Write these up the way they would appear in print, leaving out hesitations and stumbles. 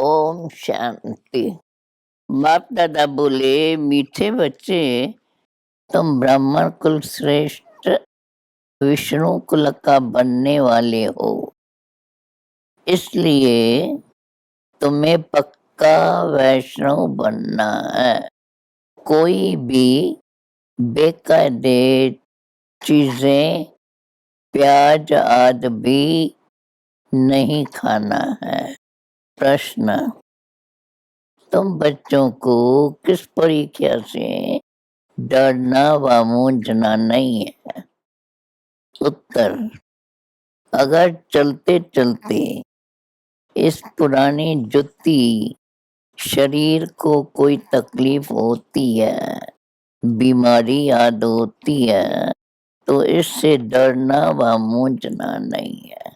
ओम शांति। बाप दादा बोले, मीठे बच्चे, तुम ब्राह्मण कुल श्रेष्ठ विष्णु कुल का बनने वाले हो, इसलिए तुम्हें पक्का वैष्णव बनना है। कोई भी बेकायदे चीजें, प्याज आदि भी नहीं खाना है। प्रश्न: तुम बच्चों को किस परीक्षा से डरना व मूंझना नहीं है? उत्तर: अगर चलते चलते इस पुरानी जुत्ती शरीर को कोई तकलीफ होती है, बीमारी याद होती है, तो इससे डरना व मूंझना नहीं है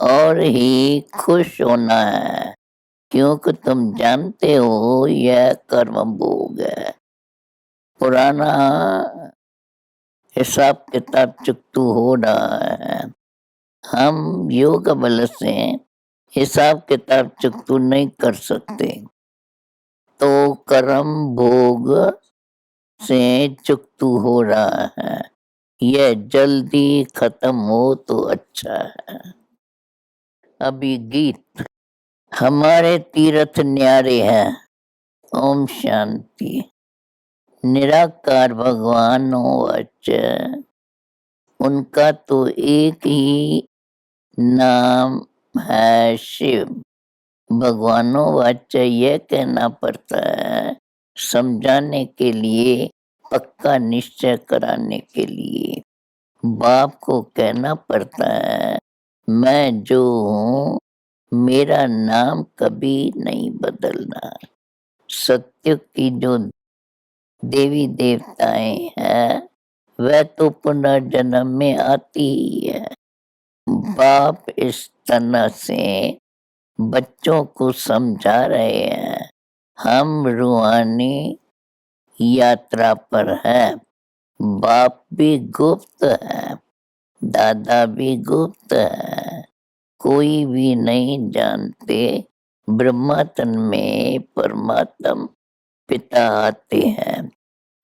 और ही खुश होना है, क्योंकि तुम जानते हो यह कर्म भोग है। पुराना हिसाब किताब चुकतू हो रहा है। हम योग बल से हिसाब किताब चुकतू नहीं कर सकते, तो कर्म भोग से चुकतू हो रहा है। यह जल्दी खत्म हो तो अच्छा है। अभी गीत: हमारे तीर्थ न्यारे हैं। ओम शांति। निराकार भगवान वाच, उनका तो एक ही नाम है शिव। भगवानों वाच्य यह कहना पड़ता है समझाने के लिए, पक्का निश्चय कराने के लिए। बाप को कहना पड़ता है मैं जो हूँ, मेरा नाम कभी नहीं बदलना। सत्य की जो देवी देवताएं हैं, वह तो पुनर्जन्म में आती ही है। बाप इस तरह से बच्चों को समझा रहे हैं हम रूहानी यात्रा पर हैं। बाप भी गुप्त है, दादा भी गुप्त है, कोई भी नहीं जानते। ब्रह्मातन में परमात्म पिता आते हैं,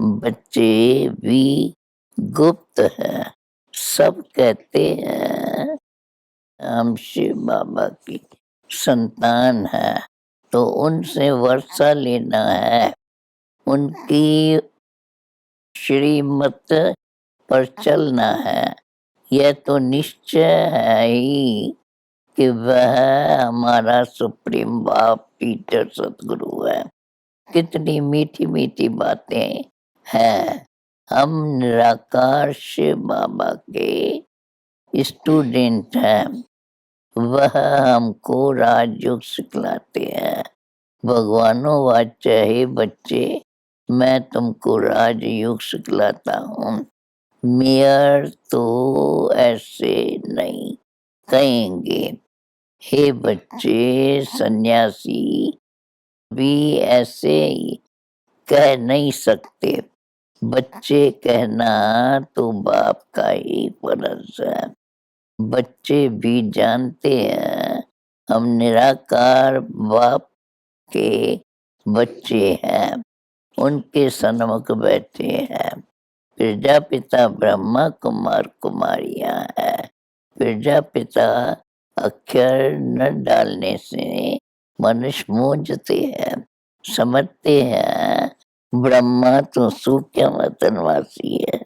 बच्चे भी गुप्त है। सब कहते हैं हम शिव बाबा की संतान है, तो उनसे वर्षा लेना है, उनकी श्रीमत पर चलना है। यह तो निश्चय है ही कि वह हमारा सुप्रीम बाप टीचर सतगुरु है। कितनी मीठी मीठी बातें हैं। हम निराकार शिव बाबा के स्टूडेंट हैं, वह हमको राजयोग सिखलाते हैं। भगवानों वाच्य हे बच्चे, मैं तुमको राजयोग सिखलाता हूँ। मेयर तो ऐसे नहीं कहेंगे। हे बच्चे, सन्यासी भी ऐसे ही कह नहीं सकते। बच्चे कहना तो बाप का ही फर्ज है। बच्चे भी जानते हैं हम निराकार बाप के बच्चे हैं, उनके सन्मुख बैठे हैं। प्रजापिता ब्रह्मा, कुमार कुमारियां है। प्रजापिता अक्षर न डालने से मनुष्य मूंझते हैं, समझते हैं ब्रह्मा तो सूक्ष्म तनवासी है,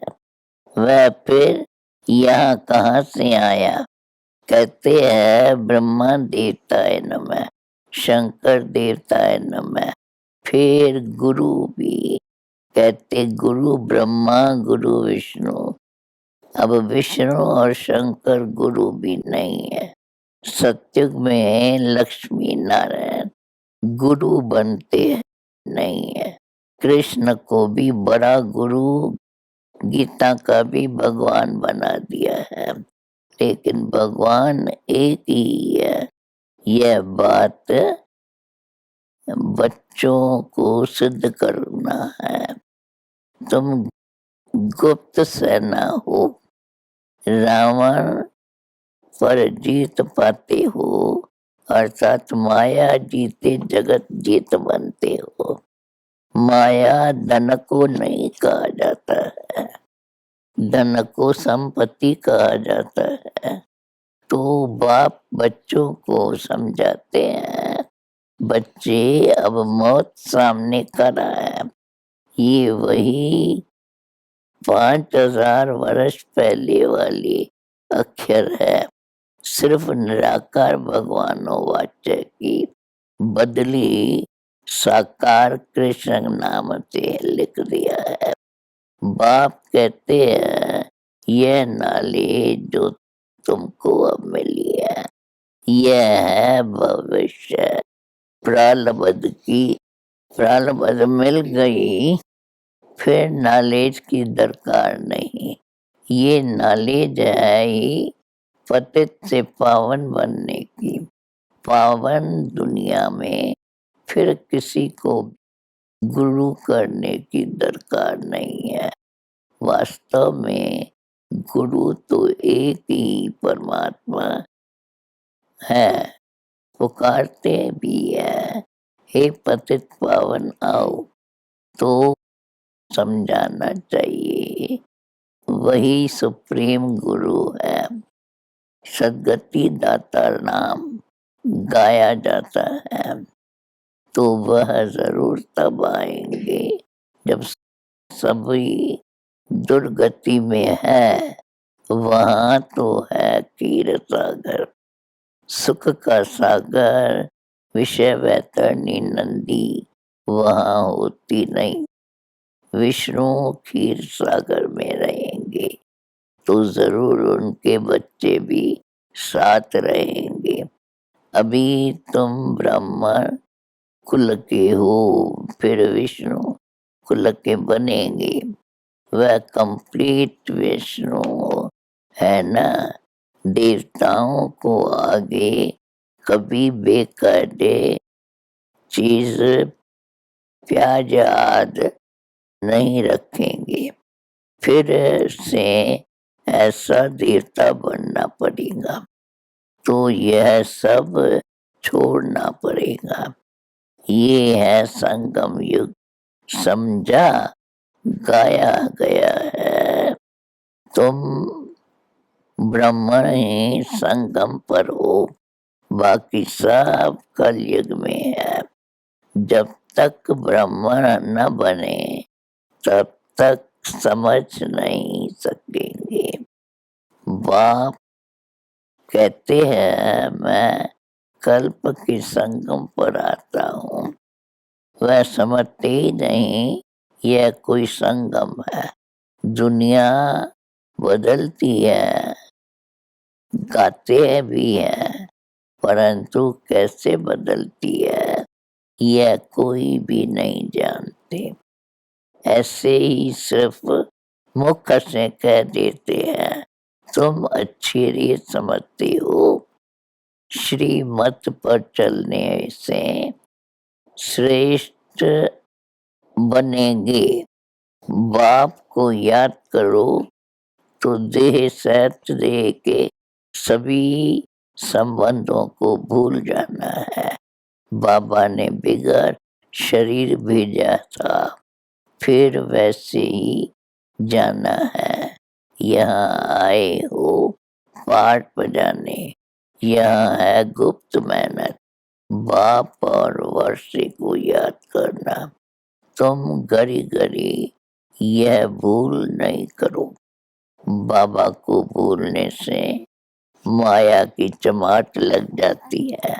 वह फिर यहाँ कहाँ से आया। कहते हैं ब्रह्मा देवताय नमः, शंकर देवताय नमः। फिर गुरु भी कहते गुरु ब्रह्मा गुरु विष्णु। अब विष्णु और शंकर गुरु भी नहीं है। सत्युग में लक्ष्मी नारायण गुरु बनते हैं, नहीं है। कृष्ण को भी बड़ा गुरु गीता का भी भगवान बना दिया है, लेकिन भगवान एक ही है। यह बात बच्चों को सिद्ध करना है। तुम गुप्त सेना हो, रावण पर जीत पाते हो अर्थात माया जीते जगत जीत बनते हो। माया धन को नहीं कहा जाता है, धन को संपत्ति कहा जाता है। तो बाप बच्चों को समझाते हैं, बच्चे अब मौत सामने खड़ा है। ये वही 5000 वर्ष पहले वाली अक्षर है। सिर्फ निराकार भगवानों वाच्य की बदली साकार कृष्ण नाम से लिख दिया है। बाप कहते हैं यह नॉलेज जो तुमको अब मिली है, यह है भविष्य प्रालब्ध की। प्रालब्ध मिल गई, फिर नॉलेज की दरकार नहीं। ये नॉलेज है ही पतित से पावन बनने की। पावन दुनिया में फिर किसी को गुरु करने की दरकार नहीं है। वास्तव में गुरु तो एक ही परमात्मा है। पुकारते भी है, हे पतित पावन आओ, तो समझाना चाहिए वही सुप्रीम गुरु है। सद्गति दाता नाम गाया जाता है, तो वह जरूर तब आएंगे जब सभी दुर्गति में है। वहाँ तो है क्षीर सागर, सुख का सागर, विषय वैतरणी नंदी वहाँ होती नहीं। विष्णु क्षीर सागर में रहेंगे तो जरूर उनके बच्चे भी साथ रहेंगे। अभी तुम ब्राह्मण कुल के हो, फिर विष्णु कुल के बनेंगे। वह कंप्लीट विष्णु है ना। देवताओं को आगे कभी बेकायदे चीज प्याज आदि नहीं रखेंगे। फिर से ऐसा देवता बनना पड़ेगा, तो यह सब छोड़ना पड़ेगा। ये है संगम युग, समझा गाया गया है। तुम ब्राह्मण ही संगम पर हो, बाकी सब कलयुग में है। जब तक ब्राह्मण न बने तब तक समझ नहीं सकेंगे। बाप कहते हैं मैं कल्प के संगम पर आता हूँ। वह समझते ही नहीं यह कोई संगम है। दुनिया बदलती है, गाते भी हैं, परंतु कैसे बदलती है यह कोई भी नहीं जानते। ऐसे ही सिर्फ मुख से कह देते हैं तुम अच्छी रीत समझते हो। श्रीमत पर चलने से श्रेष्ठ बनेंगे। बाप को याद करो तो देह सहित देह के सभी संबंधों को भूल जाना है। बाबा ने बिगड़ शरीर भेजा था, फिर वैसे ही जाना है। यहाँ आए हो पाठ बजाने, यहाँ है गुप्त मेहनत, बाप और वर्षे को याद करना। तुम घड़ी घड़ी यह भूल नहीं करो। बाबा को भूलने से माया की चमाट लग जाती है।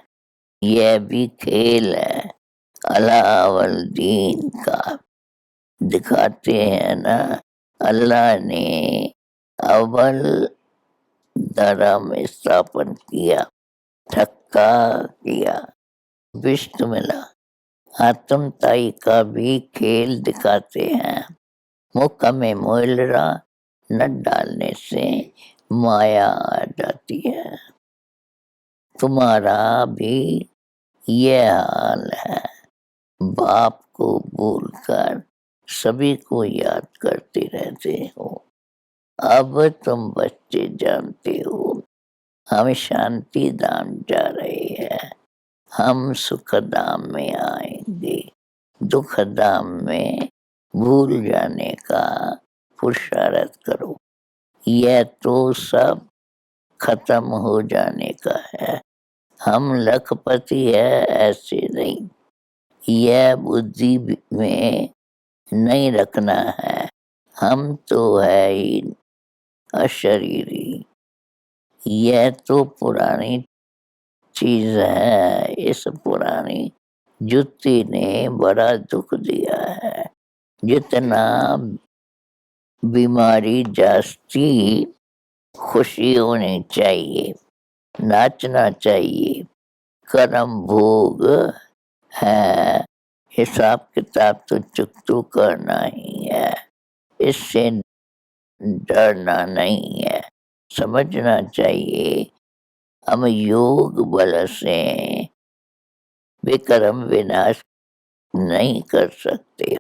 यह भी खेल है अलाउद्दीन का। दिखाते हैं ना, अल्लाह ने अव्वल धर्म स्थापन किया, ठक्का किया, विष्णु मिला। आत्मताई का भी खेल दिखाते हैं। मुख में मोलरा न डालने से माया आ जाती है। तुम्हारा भी यह हाल है। बाप को भूलकर सभी को याद करते रहते हो। अब तुम बच्चे जानते हो हम शांति धाम जा रहे हैं। हम सुखधाम में आएंगे, दुखधाम में भूल जाने का पुरुषार्थ करो। यह तो सब खत्म हो जाने का है। हम लखपति है ऐसे नहीं, यह बुद्धि में नहीं रखना है। हम तो है ही अशरीरी, यह तो पुरानी चीज है। इस पुरानी जुत्ती ने बड़ा दुख दिया है। जितना बीमारी जास्ती खुशी होनी चाहिए, नाचना चाहिए, कर्म भोग है। हिसाब किताब तो चुकतू करना ही है, इससे डरना नहीं है। समझना चाहिए हम योग बल से विक्रम विनाश नहीं कर सकते,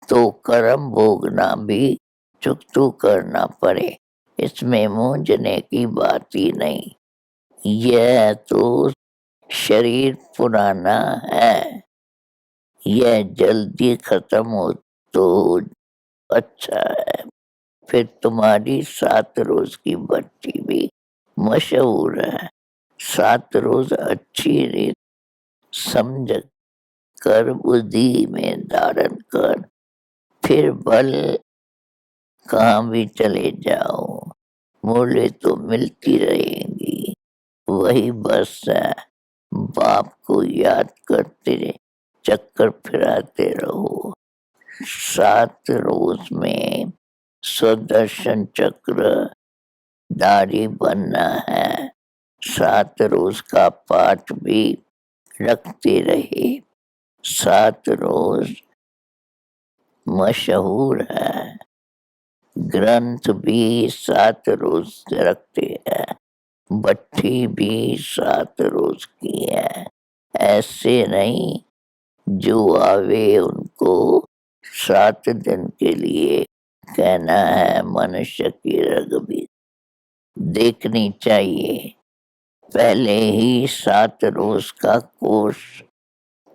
तो कर्म भोगना भी चुकतू करना पड़े, इसमें मूंझने की बात ही नहीं। यह तो शरीर पुराना है, यह जल्दी खत्म हो तो अच्छा है। फिर तुम्हारी 7 रोज की बच्ची भी मशहूर है। 7 रोज अच्छी रीत समझ कर बुद्धि में धारण कर, फिर बल कहाँ भी चले जाओ, मूल्य तो मिलती रहेंगी। वही बस है, बाप को याद करते चक्कर फिराते रहो। 7 रोज में सुदर्शन चक्र धारी बनना है। 7 रोज का पाठ भी रखते रहे। 7 रोज मशहूर है, ग्रंथ भी 7 रोज रखते हैं, भट्ठी भी 7 रोज की है। ऐसे नहीं जो आवे उनको 7 दिन के लिए कहना है। मनुष्य की रग भी देखनी चाहिए। पहले ही 7 रोज का कोर्स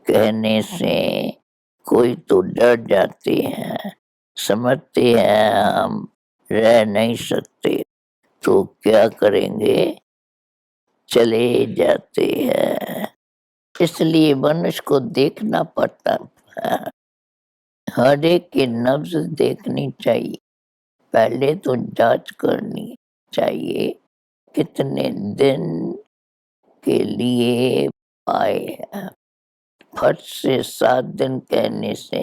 कहने से कोई तो डर जाते हैं, समझते हैं हम रह नहीं सकते, तो क्या करेंगे, चले जाते हैं। इसलिए मनुष्य को देखना पड़ता है, हर एक की नब्ज देखनी चाहिए। पहले तो जांच करनी चाहिए कितने दिन के लिए आए हैं। फट से 7 दिन कहने से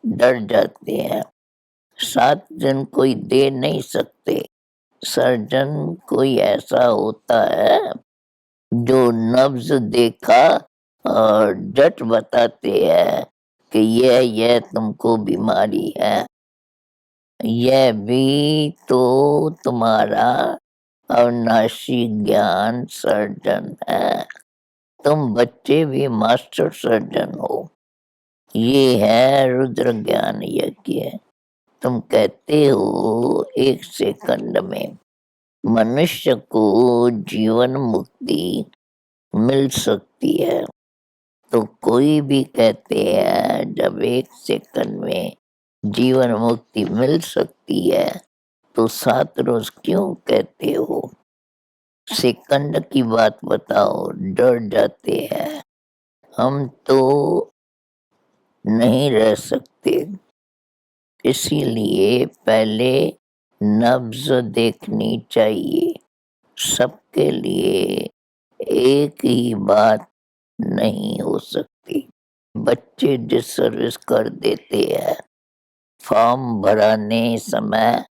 डर जाते हैं। 7 दिन कोई दे नहीं सकते। सर्जन कोई ऐसा होता है जो नब्ज देखा और झट बताते हैं कि यह तुमको बीमारी है। यह भी तो तुम्हारा अविनाशी ज्ञान सर्जन है। तुम बच्चे भी मास्टर सर्जन हो। ये है रुद्र ज्ञान यज्ञ। तुम कहते हो 1 सेकंड में मनुष्य को जीवन मुक्ति मिल सकती है, तो कोई भी कहते हैं जब 1 सेकंड में जीवन मुक्ति मिल सकती है, तो 7 रोज क्यों कहते हो? सेकंड की बात बताओ, डर जाते हैं। हम तो नहीं रह सकते, इसीलिए पहले नब्ज देखनी चाहिए। सबके लिए एक ही बात नहीं हो सकती। बच्चे डिसर्विस कर देते हैं। फॉर्म भराने समय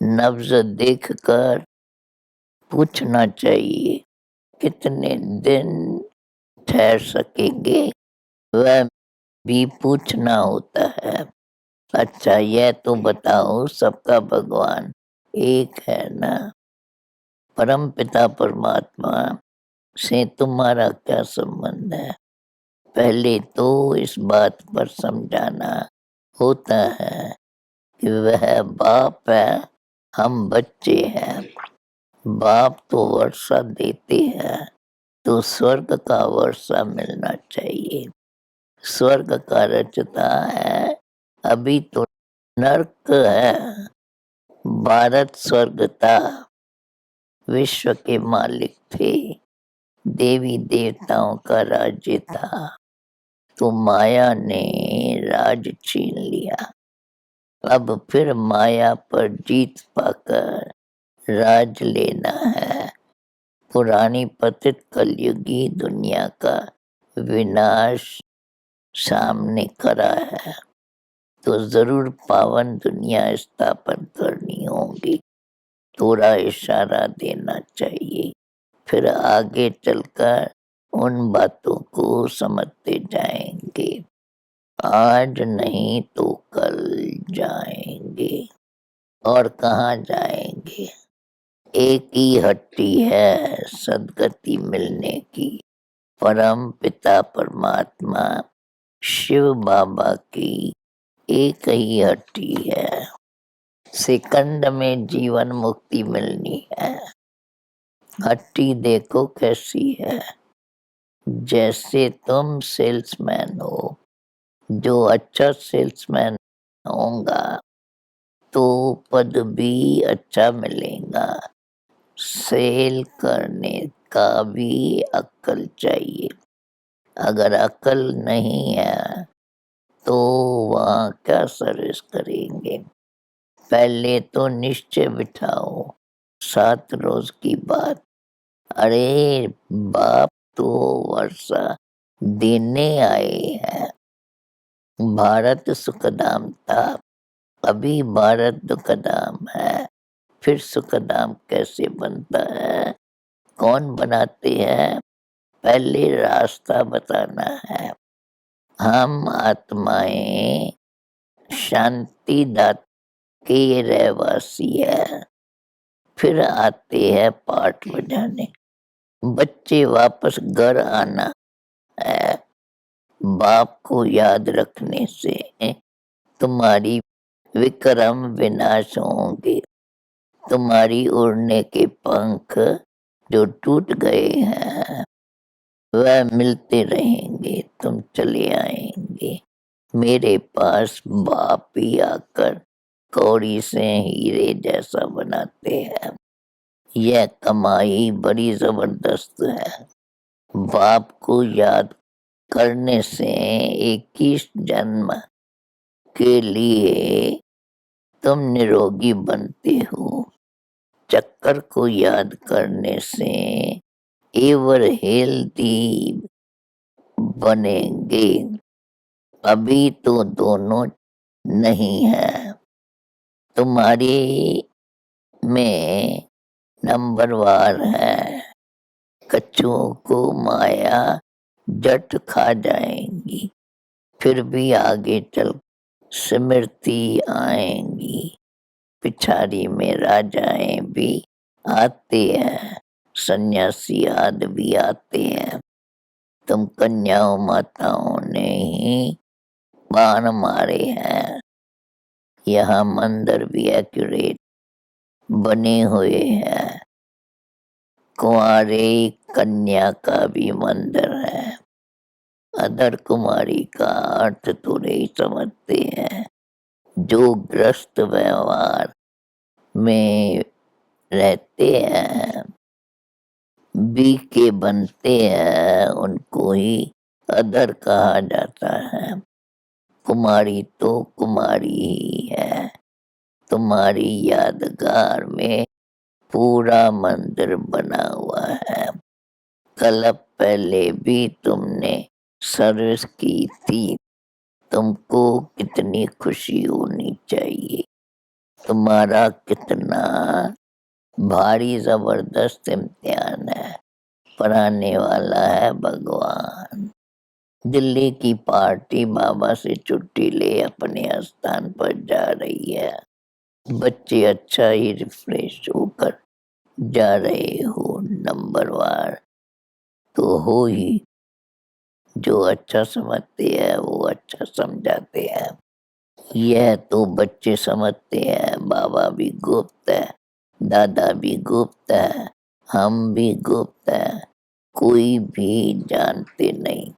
नब्ज देखकर पूछना चाहिए कितने दिन ठहर सकेंगे, वह भी पूछना होता है। अच्छा यह तो बताओ सबका भगवान एक है ना? परम पिता परमात्मा से तुम्हारा क्या संबंध है? पहले तो इस बात पर समझाना होता है कि वह बाप है, हम बच्चे हैं। बाप तो वर्षा देते हैं, तो स्वर्ग का वर्षा मिलना चाहिए। स्वर्ग का रचता है, अभी तो नर्क है। भारत स्वर्ग था, विश्व के मालिक थे, देवी देवताओं का राज्य था, तो माया ने राज छीन लिया। अब फिर माया पर जीत पाकर राज लेना है। पुरानी पतित कलयुगी दुनिया का विनाश सामने खड़ा है, तो जरूर पावन दुनिया स्थापन करनी होगी। थोड़ा इशारा देना चाहिए, फिर आगे चलकर उन बातों को समझते जाएंगे। आज नहीं तो कल जाएंगे। और कहाँ जाएंगे? एक ही हट्टी है सदगति मिलने की, परम पिता परमात्मा शिव बाबा की एक ही हट्टी है। सेकंड में जीवन मुक्ति मिलनी है। हट्टी देखो कैसी है, जैसे तुम सेल्समैन हो। जो अच्छा सेल्समैन होगा तो पद भी अच्छा मिलेगा। सेल करने का भी अक्ल चाहिए। अगर अक्ल नहीं है तो वहाँ क्या सर्विस करेंगे? पहले तो निश्चय बिठाओ। 7 रोज की बात। अरे बाप तो वर्षा देने आए हैं। भारत सुखधाम था, अभी भारत दुखधाम है। फिर सुखधाम कैसे बनता है? कौन बनाते हैं? पहले रास्ता बताना है। हम आत्माएं शांति दात के रहवासी है। फिर आते हैं पाठ बजाने। बच्चे वापस घर आना है। बाप को याद रखने से तुम्हारी विक्रम विनाश होंगे। तुम्हारी उड़ने के पंख जो टूट गए हैं वह मिलते रहेंगे। तुम चले आएंगे मेरे पास। बाप ही आकर कौड़ी से हीरे जैसा बनाते हैं। यह कमाई बड़ी जबरदस्त है। बाप को याद करने से 21 जन्म के लिए तुम निरोगी बनते हो। चक्कर को याद करने से एवर हेल्दी बनेंगे। अभी तो दोनों नहीं है। तुम्हारी में नंबरवार है। कछुओं को माया जट खा जाएंगी, फिर भी आगे चल स्मृति आएंगी। पिछाड़ी में राजाएं भी आते हैं, सन्यासी आदि भी आते हैं। तुम कन्याओं माताओं ने ही बाण मारे हैं। यहाँ मंदिर भी एक्यूरेट बने हुए हैं। कुंवारे कन्या का भी मंदिर है। अदर कुमारी का अर्थ तो नहीं समझते हैं। जो ग्रस्त व्यवहार में रहते हैं, बी के बनते हैं, उनको ही अदर कहा जाता है। कुमारी तो कुमारी ही है। तुम्हारी यादगार में पूरा मंदिर बना हुआ है। कल पहले भी तुमने सर्विस की थी। तुमको कितनी खुशी होनी चाहिए। तुम्हारा कितना भारी जबरदस्त इम्तिहान है। पढ़ाने वाला है भगवान। दिल्ली की पार्टी बाबा से छुट्टी ले अपने स्थान पर जा रही है। बच्चे अच्छा ही रिफ्रेश होकर जा रहे हो। नंबरवार तो हो ही। जो अच्छा समझते हैं वो अच्छा समझाते हैं। यह तो बच्चे समझते हैं। बाबा भी गुप्त है, दादा भी गुप्त है, हम भी गुप्त हैं। कोई भी जानते नहीं,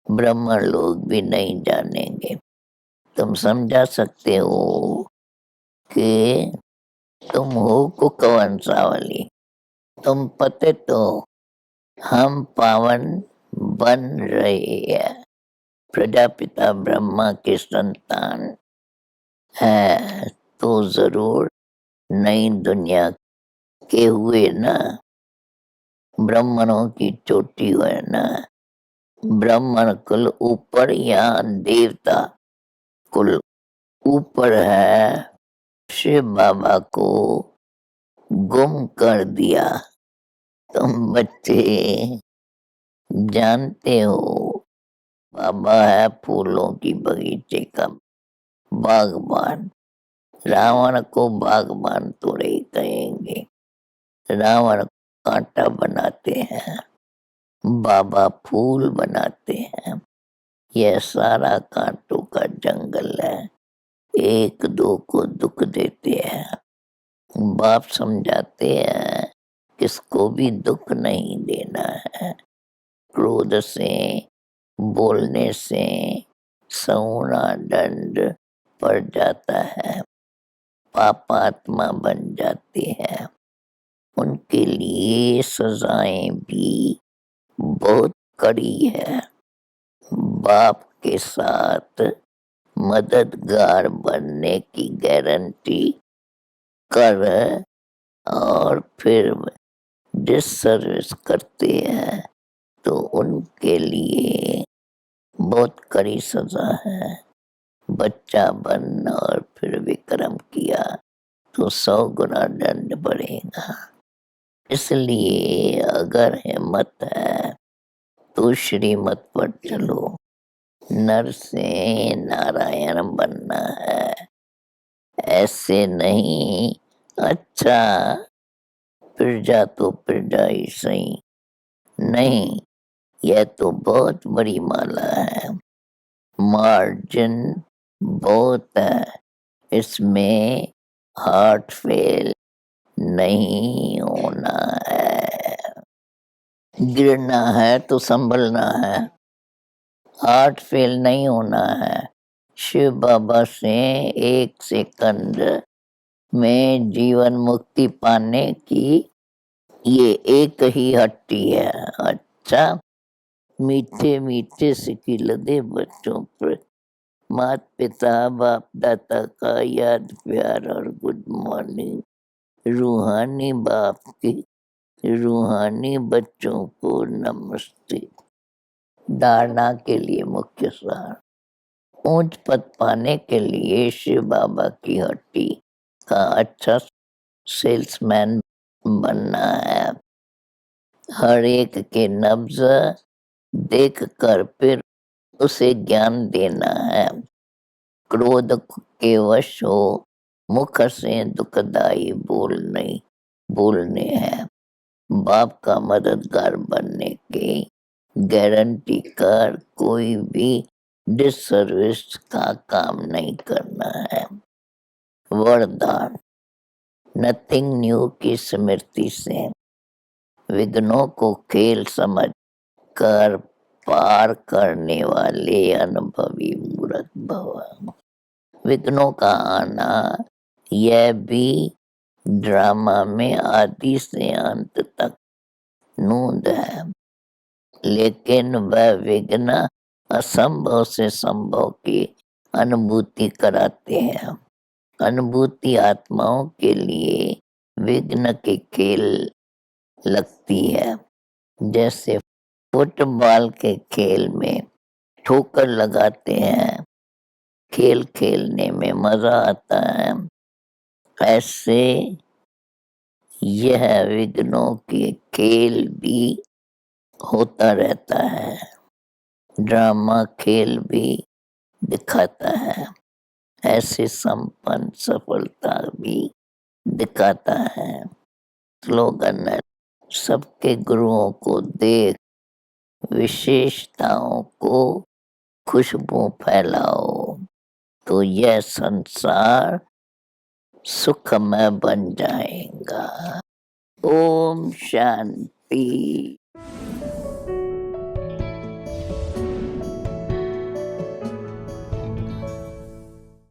ब्रह्म लोग भी नहीं जानेंगे। तुम समझा सकते हो कि तुम हो कुकवन सावली, तुम पतित हो, हम पावन बन रहे हैं। प्रजापिता ब्रह्मा के संतान है तो जरूर नई दुनिया के हुए ना, ब्राह्मणों की चोटी हुए ना। ब्राह्मण कुल ऊपर या देवता कुल ऊपर है। शिव बाबा को गुम कर दिया। तुम बच्चे जानते हो बाबा है फूलों की बगीचे का बागबान। रावण को बागबान थोड़े ही कहेंगे, रावण कांटा बनाते हैं, बाबा फूल बनाते हैं। यह सारा कांटों का जंगल है, एक दो को दुख देते हैं। बाप समझाते हैं किसको भी दुख नहीं देना है। क्रोध से, बोलने से सौना दंड पड़ जाता है, पापात्मा बन जाते हैं। उनके लिए सजाएं भी बहुत कड़ी है। बाप के साथ मददगार बनने की गारंटी कर और फिर डिससर्विस करते हैं तो उनके लिए बहुत कड़ी सजा है। बच्चा बन और फिर विक्रम किया तो 100 गुना दंड बढ़ेगा। इसलिए अगर हिम्मत है तो श्रीमत पर चलो। नर से नारायण बनना है, ऐसे नहीं। अच्छा, प्रजा तो प्रजा ही सही, नहीं, यह तो बहुत बड़ी माला है, मार्जिन बहुत है, इसमें हार्ट फेल नहीं होना है। गिरना है तो संभलना है, हार्ट फेल नहीं होना है। शिव बाबा से 1 सेकंड में जीवन मुक्ति पाने की ये एक ही हट्टी है। अच्छा, मीठे मीठे सिकिल दे बच्चों पर माता पिता बाप दादा का याद प्यार और गुड मॉर्निंग। रूहानी बाप की रूहानी बच्चों को नमस्ते। धारणा के लिए मुख्य सार। ऊंच पद पाने के लिए शिव बाबा की हट्टी का अच्छा सेल्समैन बनना है। हर एक के नब्ज देख कर फिर उसे ज्ञान देना है। क्रोध के वश हो मुख से दुखदाई बोल नहीं बोलने हैं। बाप का मददगार बनने की गारंटी कर कोई भी डिससर्विस का काम नहीं करना है। वरदान। नथिंग न्यू की स्मृति से विघ्नों को खेल समझ कर पार करने वाले अनुभवी मूर्ख भव। विघ्नों का आना यह भी ड्रामा में आदि से अंत तक नूंद है, लेकिन वह विघ्न असंभव से संभव की अनुभूति कराते हैं। अनुभूति आत्माओं के लिए विघ्न के खेल लगती है। जैसे फुटबॉल के खेल में ठोकर लगाते हैं, खेल खेलने में मजा आता है, ऐसे यह विघ्नों के खेल भी होता रहता है। ड्रामा खेल भी दिखाता है, ऐसे संपन्न सफलता भी दिखाता है। स्लोगन है, सबके गुरुओं को देख, विशेषताओं को खुशबू फैलाओ, तो यह संसार सुखमय बन जाएगा। ओम शांति।